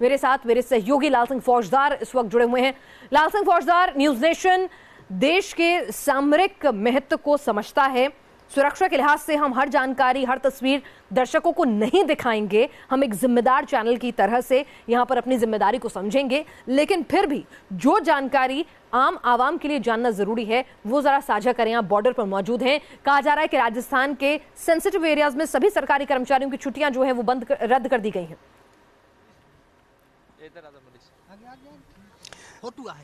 मेरे साथ मेरे सहयोगी लाल सिंह फौजदार इस वक्त जुड़े हुए हैं। लाल सिंह फौजदार, न्यूज नेशन देश के सामरिक महत्व को समझता है। सुरक्षा के लिहाज से हम हर जानकारी, हर तस्वीर दर्शकों को नहीं दिखाएंगे। हम एक जिम्मेदार चैनल की तरह से यहां पर अपनी जिम्मेदारी को समझेंगे, लेकिन फिर भी जो जानकारी आम आवाम के लिए जानना जरूरी है वो जरा साझा करें। आप बॉर्डर पर मौजूद हैं। कहा जा रहा है कि राजस्थान के सेंसिटिव एरियाज में सभी सरकारी कर्मचारियों की छुट्टियां जो है वो रद्द कर दी गई हैं।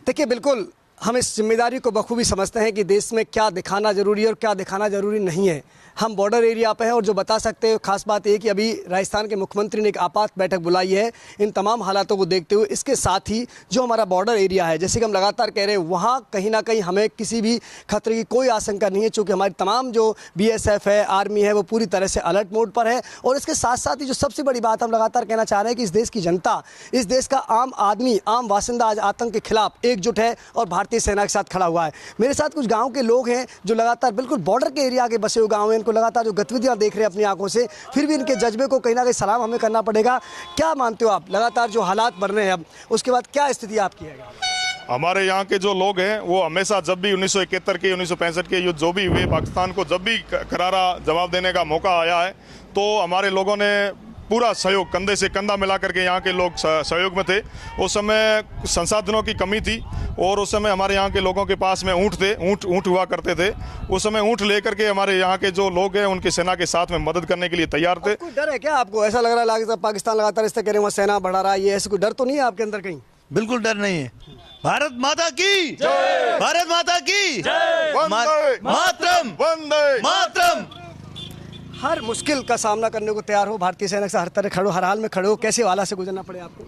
देखिए, बिल्कुल हम इस जिम्मेदारी को बखूबी समझते हैं कि देश में क्या दिखाना जरूरी है और क्या दिखाना जरूरी नहीं है। हम बॉर्डर एरिया पे हैं और जो बता सकते हैं, खास बात यह कि अभी राजस्थान के मुख्यमंत्री ने एक आपात बैठक बुलाई है इन तमाम हालातों को देखते हुए। इसके साथ ही जो हमारा बॉर्डर एरिया है, जैसे कि हम लगातार कह रहे हैं, वहाँ कहीं ना कहीं हमें किसी भी खतरे की कोई आशंका नहीं है, चूँकि हमारी तमाम जो BSF है, आर्मी है, वो पूरी तरह से अलर्ट मोड पर है। और इसके साथ साथ ही जो सबसे बड़ी बात हम लगातार कहना चाह रहे हैं कि इस देश की जनता, इस देश का आम आदमी, आम वासिंदा आज आतंक के खिलाफ एकजुट है और भारतीय सेना के साथ खड़ा हुआ है। मेरे साथ कुछ गाँव के लोग हैं जो लगातार बिल्कुल बॉर्डर के एरिया के बसे हुए गाँव हैं। इनको लगातार जो गतिविधियां देख रहे हैं अपनी आंखों से, फिर भी इनके जज्बे को कहीं ना कहीं सलाम हमें करना पड़ेगा। क्या मानते हो आप, लगातार जो हालात बन रहे हैं अब, उसके बाद क्या स्थिति आपकी है? हमारे यहाँ के जो लोग हैं वो हमेशा, जब भी 1971 के 1965 के युद्ध जो भी हुए, पाकिस्तान को जब भी करारा जवाब देने का मौका आया है तो हमारे लोगों ने पूरा सहयोग, कंधे से कंधा मिला करके यहाँ के लोग सहयोग में थे। उस समय संसाधनों की कमी थी और उस समय हमारे यहाँ के लोगों के पास में ऊँट थे, ऊँट हुआ करते थे। उस समय ऊँट लेकर के हमारे यहाँ के जो लोग हैं उनकी सेना के साथ में मदद करने के लिए तैयार थे। कोई डर है क्या आपको? ऐसा लग रहा है पाकिस्तान लगातार इस तरह कह रहे हैं सेना बढ़ा रहा है, ये ऐसा कोई डर तो नहीं है आपके अंदर कहीं? बिल्कुल डर नहीं है। भारत माता की जय, भारत माता की जय, मातरम, वंदे मातरम। हर मुश्किल का सामना करने को तैयार हो, भारतीय सेना से हर तरह खड़ो, हर हाल में खड़े हो। कैसे हालात से गुजरना पड़े आपको?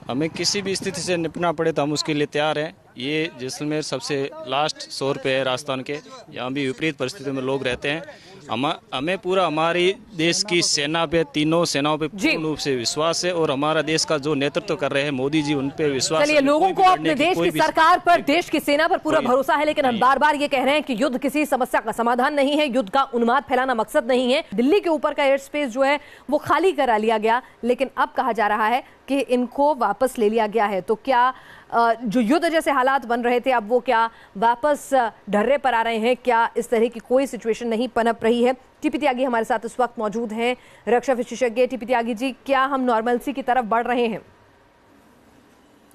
हमें किसी भी स्थिति से निपटना पड़े तो हम उसके लिए तैयार हैं। ये जैसलमेर सबसे लास्ट शोर पे है राजस्थान के, यहाँ भी विपरीत परिस्थितियों में लोग रहते हैं। हमें पूरा हमारी देश की सेना पे, तीनों सेनाओं पे पूर्ण रूप से विश्वास है और हमारा देश का जो नेतृत्व कर रहे हैं मोदी जी, उन पे विश्वास है। चलिए, लोगों को अपने देश की सरकार पर, देश की सेना पर पूरा भरोसा है, लेकिन हम बार बार ये कह रहे हैं कि युद्ध किसी समस्या का समाधान नहीं है, युद्ध का उन्माद फैलाना मकसद नहीं है। दिल्ली के ऊपर का एयर स्पेस जो है वो खाली करा लिया गया, लेकिन अब कहा जा रहा है कि इनको वापस ले लिया गया है। तो क्या जो युद्ध जैसे हालात बन रहे थे अब वो क्या वापस ढर्रे पर आ रहे हैं? क्या इस तरह की कोई सिचुएशन नहीं पनप रही है? टीपी त्यागी हमारे साथ इस वक्त मौजूद हैं, रक्षा विशेषज्ञ। टीपी त्यागी जी, क्या हम नॉर्मलसी की तरफ बढ़ रहे हैं?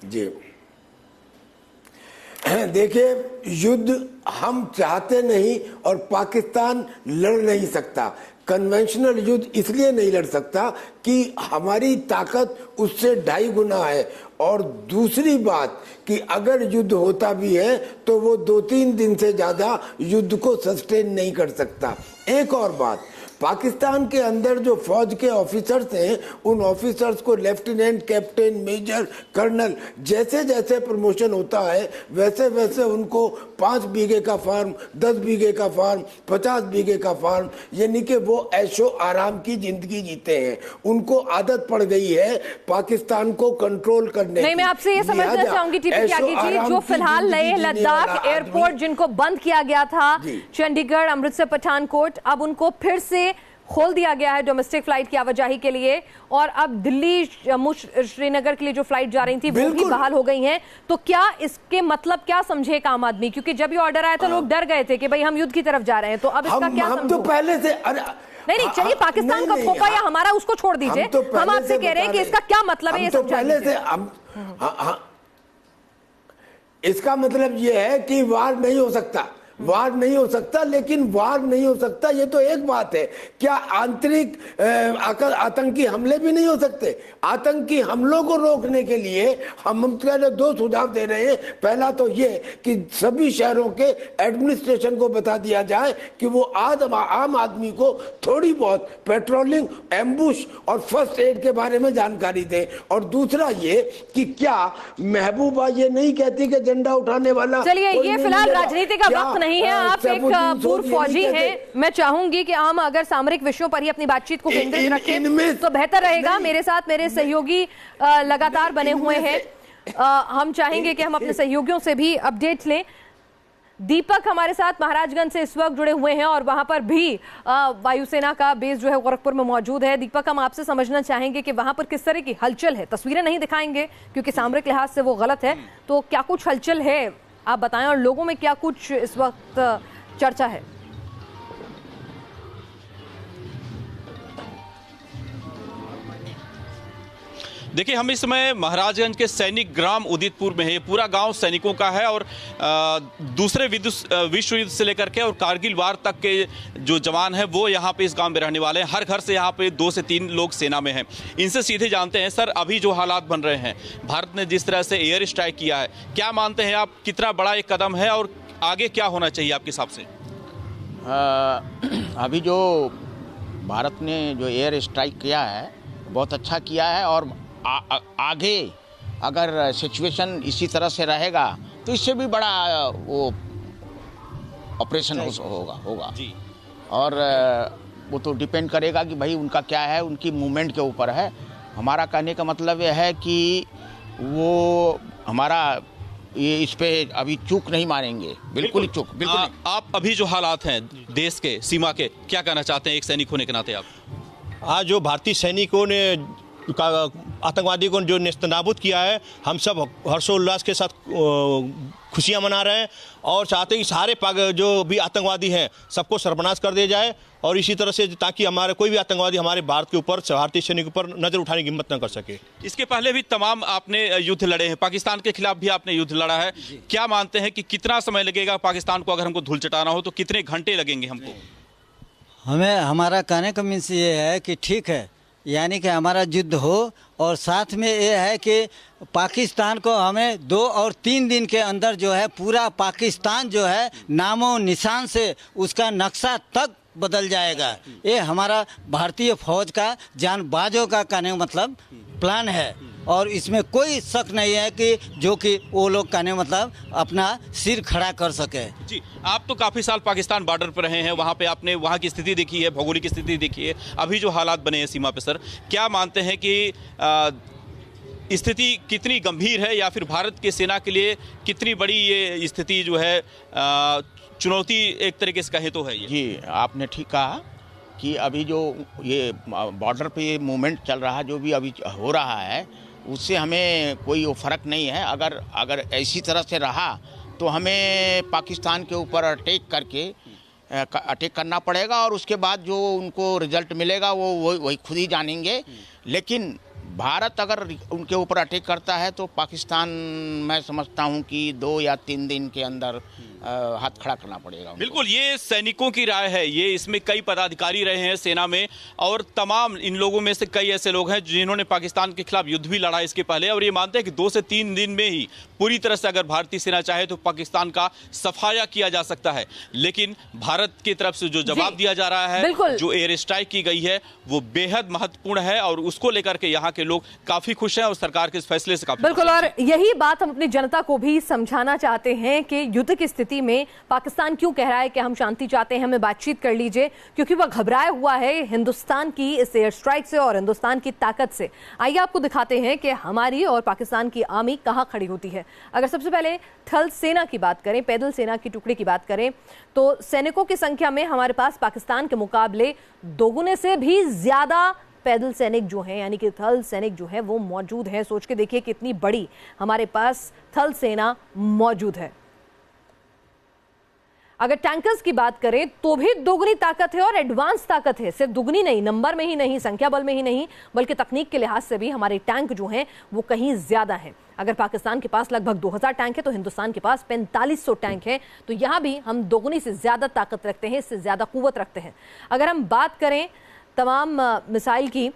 जी देखिए, युद्ध हम चाहते नहीं और पाकिस्तान लड़ नहीं सकता। कन्वेंशनल युद्ध इसलिए नहीं लड़ सकता कि हमारी ताकत उससे 2.5 गुना है। और दूसरी बात कि अगर युद्ध होता भी है तो वो 2-3 दिन से ज्यादा युद्ध को सस्टेन नहीं कर सकता। एक और बात, पाकिस्तान के अंदर जो फौज के ऑफिसर्स हैं, उन ऑफिसर्स को लेफ्टिनेंट, कैप्टन, मेजर, कर्नल, जैसे जैसे प्रमोशन होता है वैसे वैसे उनको 5 बीघे का फार्म, 10 बीघे का फार्म, 50 बीघे का फार्म, यानी कि वो ऐशो आराम की जिंदगी जीते हैं। उनको आदत पड़ गई है पाकिस्तान को कंट्रोल करने नहीं, मैं आपसे ये समझना चाहूंगी टीपी त्यागी जी, जो फिलहाल नए लद्दाख एयरपोर्ट जिनको बंद किया गया था, चंडीगढ़, अमृतसर, पठानकोट, अब उनको फिर से खोल दिया गया है डोमेस्टिक फ्लाइट की आवाजाही के लिए, और अब दिल्ली, जम्मू, श्रीनगर के लिए जो फ्लाइट जा रही थी वो भी बहाल हो गई हैं। तो क्या इसके मतलब क्या समझे एक आम आदमी? क्योंकि जब ये ऑर्डर आया था लोग डर गए थे कि भाई हम युद्ध की तरफ जा रहे हैं, तो अब इसका क्या समझो? हम तो पहले से नहीं, चलिए, पाकिस्तान का खोपा या हमारा उसको छोड़ दीजिए, हम आपसे कह रहे हैं कि इसका क्या मतलब है ये समझाइए। इसका मतलब ये है कि वार नहीं हो सकता, वार नहीं हो सकता। लेकिन वार नहीं हो सकता ये तो एक बात है, क्या आंतरिक आतंकी हमले भी नहीं हो सकते? आतंकी हमलों को रोकने के लिए हम 2 सुझाव दे रहे हैं। पहला तो ये कि सभी शहरों के एडमिनिस्ट्रेशन को बता दिया जाए कि वो आम आदमी को थोड़ी बहुत पेट्रोलिंग, एम्बुश और फर्स्ट एड के बारे में जानकारी दें। और दूसरा ये कि क्या महबूबा ये नहीं कहती कि झंडा उठाने वाला, चलिए ये फिलहाल राजनीति का वक्त नहीं है, आप एक पूर्व फौजी हैं, मैं चाहूंगी कि हम अगर सामरिक विषयों पर ही अपनी बातचीत को केंद्रित रखें तो बेहतर रहेगा। मेरे साथ मेरे सहयोगी लगातार बने हुए हैं, हम चाहेंगे कि हम अपने सहयोगियों से भी अपडेट लें। दीपक हमारे साथ महाराजगंज से इस वक्त जुड़े हुए हैं और वहां पर भी वायुसेना का बेस जो है गोरखपुर में मौजूद है। दीपक, हम आपसे समझना चाहेंगे कि वहां पर किस तरह की हलचल है। तस्वीरें नहीं दिखाएंगे क्योंकि सामरिक लिहाज से वो गलत है, तो क्या कुछ हलचल है आप बताएं, और लोगों में क्या कुछ इस वक्त चर्चा है? देखिए, हम इस समय महाराजगंज के सैनिक ग्राम उदितपुर में है। ये पूरा गांव सैनिकों का है और दूसरे विश्व युद्ध से लेकर के और कारगिल वार तक के जो जवान हैं वो यहाँ पे इस गांव में रहने वाले हैं। हर घर से यहाँ पे 2 से 3 लोग सेना में हैं। इनसे सीधे जानते हैं, सर अभी जो हालात बन रहे हैं, भारत ने जिस तरह से एयर स्ट्राइक किया है, क्या मानते हैं आप, कितना बड़ा एक कदम है और आगे क्या होना चाहिए आपके हिसाब से? अभी जो भारत ने जो एयर स्ट्राइक किया है बहुत अच्छा किया है, और आगे अगर सिचुएशन इसी तरह से रहेगा तो इससे भी बड़ा वो ऑपरेशन होगा जी। और वो तो डिपेंड करेगा कि भाई उनका क्या है, उनकी मूवमेंट के ऊपर है। हमारा कहने का मतलब यह है कि वो हमारा ये इस पे अभी चूक नहीं मानेंगे, बिल्कुल ही चूक बिल्कुल नहीं। आप अभी जो हालात हैं देश के सीमा के, क्या कहना चाहते हैं एक सैनिक होने के नाते आप? आज जो भारतीय सैनिकों ने आतंकवादी को जो नेस्तनाबूद किया है, हम सब हर्षोल्लास के साथ खुशियां मना रहे हैं और चाहते हैं कि सारे जो भी आतंकवादी हैं सबको सर्वनाश कर दिया जाए, और इसी तरह से ताकि हमारे कोई भी आतंकवादी हमारे भारत के ऊपर, भारतीय सैनिकों पर नजर उठाने की हिम्मत न कर सके। इसके पहले भी तमाम आपने युद्ध लड़े हैं, पाकिस्तान के खिलाफ भी आपने युद्ध लड़ा है। क्या मानते हैं कि कितना समय लगेगा पाकिस्तान को, अगर हमको धूल चटाना हो तो कितने घंटे लगेंगे हमको? हमें, हमारा कहने का मीन्स ये है कि ठीक है, यानी कि हमारा युद्ध हो, और साथ में ये है कि पाकिस्तान को हमें 2 और 3 दिन के अंदर जो है पूरा पाकिस्तान जो है नामो निशान से उसका नक्शा तक बदल जाएगा। ये हमारा भारतीय फौज का जानबाजों का कहने का मतलब प्लान है, और इसमें कोई शक नहीं है कि जो कि वो लोग कहने मतलब अपना सिर खड़ा कर सके। जी, आप तो काफ़ी साल पाकिस्तान बॉर्डर पर रहे हैं, वहाँ पे आपने वहाँ की स्थिति देखी है, भौगोलिक स्थिति देखी है, अभी जो हालात बने हैं सीमा पे, सर क्या मानते हैं कि स्थिति कितनी गंभीर है, या फिर भारत के सेना के लिए कितनी बड़ी ये स्थिति जो है चुनौती एक तरीके से कहें तो है ये? जी, आपने ठीक कहा कि अभी जो ये बॉर्डर पे ये मूवमेंट चल रहा है, जो भी अभी हो रहा है, उससे हमें कोई वो फ़र्क नहीं है। अगर ऐसी तरह से रहा तो हमें पाकिस्तान के ऊपर अटैक करना पड़ेगा, और उसके बाद जो उनको रिजल्ट मिलेगा वो वही खुद ही जानेंगे। लेकिन भारत अगर उनके ऊपर अटैक करता है तो पाकिस्तान, मैं समझता हूं कि 2 या 3 दिन के अंदर हाथ खड़ा करना पड़ेगा। बिल्कुल, ये सैनिकों की राय है। ये इसमें कई पदाधिकारी रहे हैं सेना में, और तमाम इन लोगों में से कई ऐसे लोग हैं जिन्होंने पाकिस्तान के खिलाफ युद्ध भी लड़ा इसके पहले, और ये मानते हैं कि 2 से 3 दिन में ही पूरी तरह से अगर भारतीय सेना चाहे तो पाकिस्तान का सफाया किया जा सकता है। लेकिन भारत की तरफ से जो जवाब दिया जा रहा है, जो एयर स्ट्राइक की गई है, वो बेहद महत्वपूर्ण है, और उसको लेकर के यहाँ के लोग काफी खुश हैं और सरकार के इस फैसले से काफी बिल्कुल। और यही बात हम अपनी जनता को भी समझाना चाहते हैं कि युद्ध की स्थिति में पाकिस्तान क्यों कह रहा है कि हम शांति चाहते हैं, हमें बातचीत कर लीजिए, क्योंकि वह घबराया हुआ है हिंदुस्तान की इस एयर स्ट्राइक से और हिंदुस्तान की ताकत से। आइए आपको दिखाते हैं कि हमारी और पाकिस्तान की आर्मी कहां खड़ी होती है। अगर सबसे पहले थल सेना की बात करें, पैदल सेना की टुकड़ी की बात करें, तो सैनिकों की संख्या में हमारे पास पाकिस्तान के मुकाबले दोगुने से भी ज्यादा पैदल सैनिक जो हैं, यानी कि थल सैनिक जो है वो मौजूद है। सोच के देखिए कितनी बड़ी हमारे पास थल सेना मौजूद है। अगर टैंकर्स की बात करें तो भी दोगुनी ताकत है और एडवांस ताकत है। सिर्फ दुगनी नहीं, नंबर में ही नहीं, संख्या बल में ही नहीं, बल्कि तकनीक के लिहाज से भी हमारे टैंक जो हैं वो कहीं ज्यादा हैं। अगर पाकिस्तान के पास लगभग 2000 टैंक है तो हिंदुस्तान के पास 4500 टैंक है, तो यहां भी हम दोगुनी से ज्यादा ताकत रखते हैं, इससे ज्यादा कुव्वत रखते हैं। अगर हम बात करें तमाम मिसाइल की,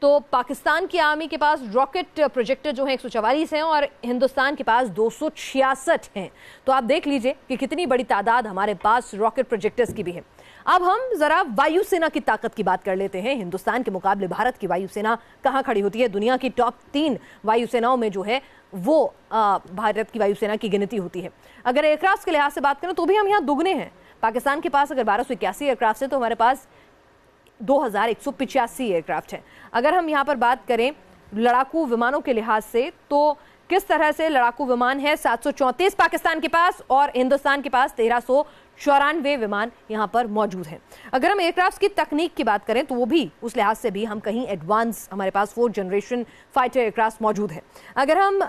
तो पाकिस्तान की आर्मी के पास रॉकेट प्रोजेक्टर जो है 144 हैं और हिंदुस्तान के पास 266 हैं। तो आप देख लीजिए कि कितनी बड़ी तादाद हमारे पास रॉकेट प्रोजेक्टर्स की भी है। अब हम जरा वायुसेना की ताकत की बात कर लेते हैं। हिंदुस्तान के मुकाबले भारत की वायुसेना कहां खड़ी होती है? दुनिया की टॉप 3 वायुसेनाओं में जो है वो भारत की वायुसेना की गिनती होती है। अगर एयरक्राफ्ट के लिहाज से बात करें तो भी हम यहाँ दुगने हैं। पाकिस्तान के पास अगर 1281 एयरक्राफ्ट है तो हमारे पास 2185 एयरक्राफ्ट हैं। अगर हम यहाँ पर बात करें लड़ाकू विमानों के लिहाज से तो किस तरह से लड़ाकू विमान है 734 पाकिस्तान के पास और हिंदुस्तान के पास 1394 विमान यहां पर मौजूद हैं। अगर हम एयरक्राफ्ट की तकनीक की बात करें तो वो भी उस लिहाज से भी हम कहीं एडवांस, हमारे पास 4th जनरेशन फाइटर एयरक्राफ्ट मौजूद है। अगर हम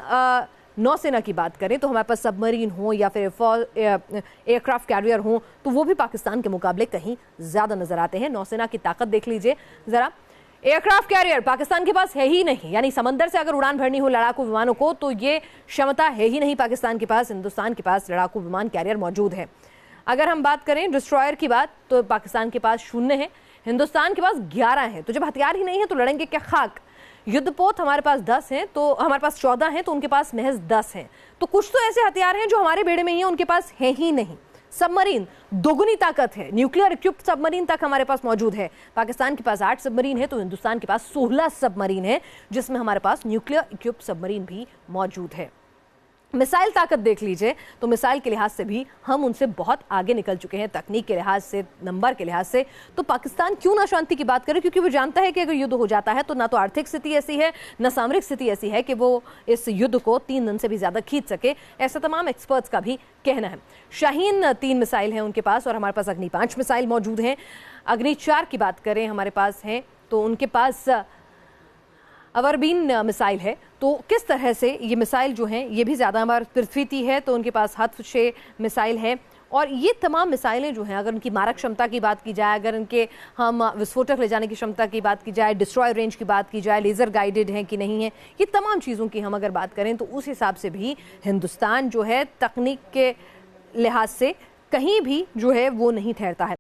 नौसेना की बात करें तो हमारे पास सबमरीन हो या फिर एयरक्राफ्ट कैरियर हो तो वो भी पाकिस्तान के मुकाबले कहीं ज्यादा नजर आते हैं। नौसेना की ताकत देख लीजिए जरा, एयरक्राफ्ट कैरियर पाकिस्तान के पास है ही नहीं, यानी समंदर से अगर उड़ान भरनी हो लड़ाकू विमानों को तो ये क्षमता है ही नहीं पाकिस्तान के पास। हिंदुस्तान के पास लड़ाकू विमान कैरियर मौजूद है। अगर हम बात करें डिस्ट्रॉयर की बात तो पाकिस्तान के पास 0 है, हिंदुस्तान के पास 11 है। तो जब हथियार ही नहीं है तो लड़ेंगे क्या खाक। युद्धपोत हमारे पास 10 हैं, तो हमारे पास 14 हैं, तो उनके पास महज 10 हैं। तो कुछ तो ऐसे हथियार हैं जो हमारे बेड़े में ही हैं, उनके पास है ही नहीं। सबमरीन दोगुनी ताकत है, न्यूक्लियर इक्विप्ड सबमरीन तक हमारे पास मौजूद है। पाकिस्तान के पास 8 सबमरीन है तो हिंदुस्तान के पास 16 सबमरीन है, जिसमें हमारे पास न्यूक्लियर इक्विप्ड सबमरीन भी मौजूद है। मिसाइल ताकत देख लीजिए तो मिसाइल के लिहाज से भी हम उनसे बहुत आगे निकल चुके हैं, तकनीक के लिहाज से, नंबर के लिहाज से। तो पाकिस्तान क्यों ना शांति की बात करे, क्योंकि वो जानता है कि अगर युद्ध हो जाता है तो ना तो आर्थिक स्थिति ऐसी है, ना सामरिक स्थिति ऐसी है कि वो इस युद्ध को 3 दिन से भी ज्यादा खींच सके, ऐसा तमाम एक्सपर्ट्स का भी कहना है। शाहीन 3 मिसाइल हैं उनके पास और हमारे पास अग्नि 5 मिसाइल मौजूद हैं। अग्नि 4 की बात करें हमारे पास है तो उनके पास अवरबीन मिसाइल है। तो किस तरह से ये मिसाइल जो हैं ये भी ज़्यादा हमारे पृथ्वी है, तो उनके पास हत्फशे मिसाइल है। और ये तमाम मिसाइलें जो हैं, अगर उनकी मारक क्षमता की बात की जाए, अगर उनके हम विस्फोटक ले जाने की क्षमता की बात की जाए, डिस्ट्रॉय रेंज की बात की जाए, लेज़र गाइडेड हैं कि नहीं है, ये तमाम चीज़ों की हम अगर बात करें तो उस हिसाब से भी हिंदुस्तान जो है तकनीक के लिहाज से कहीं भी जो है वो नहीं ठहरता है।